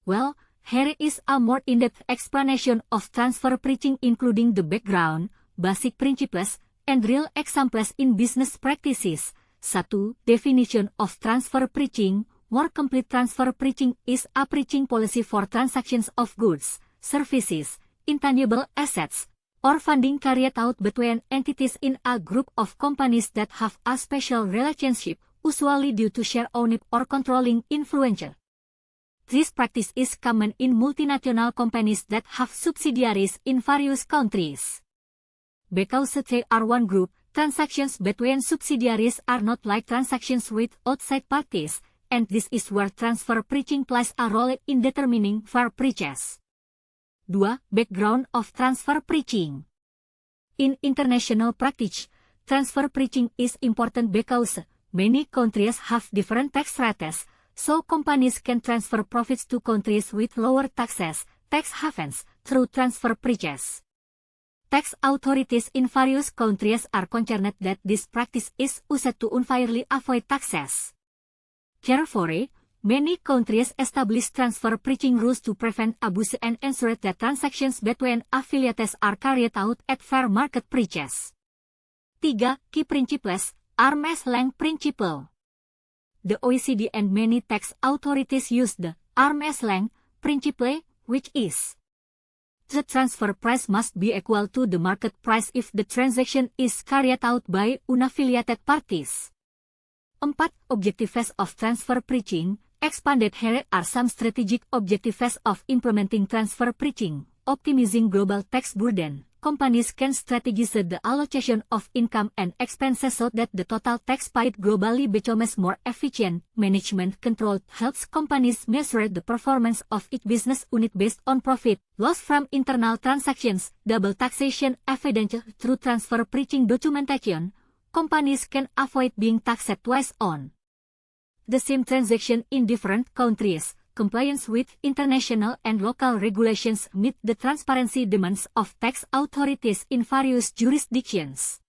Well, here is a more in-depth explanation of transfer pricing including the background, basic principles, and real examples in business practices. 1. Definition of transfer pricing. More complete transfer pricing is a pricing policy for transactions of goods, services, intangible assets, or funding carried out between entities in a group of companies that have a special relationship, usually due to share ownership or controlling influence. This practice is common in multinational companies that have subsidiaries in various countries. Because they are one group, transactions between subsidiaries are not like transactions with outside parties, and this is where transfer pricing plays a role in determining fair purchase. 2. Background of transfer pricing. In international practice, transfer pricing is important because many countries have different tax rates, so companies can transfer profits to countries with lower taxes, tax havens, through transfer pricing. Tax authorities in various countries are concerned that this practice is used to unfairly avoid taxes. Therefore, many countries establish transfer pricing rules to prevent abuse and ensure that transactions between affiliates are carried out at fair market prices. 3. Key principles. Arm's length principle. The OECD and many tax authorities use the arm's length principle, which is the transfer price must be equal to the market price if the transaction is carried out by unaffiliated parties. 4. Objectives of transfer pricing. Expanded here are some strategic objectives of implementing transfer pricing. Optimizing global tax burden. Companies can strategize the allocation of income and expenses so that the total tax paid globally becomes more efficient. Management control helps companies measure the performance of each business unit based on profit, loss from internal transactions, double taxation evidence through transfer pricing documentation. Companies can avoid being taxed twice on the same transaction in different countries. Compliance with international and local regulations meet the transparency demands of tax authorities in various jurisdictions.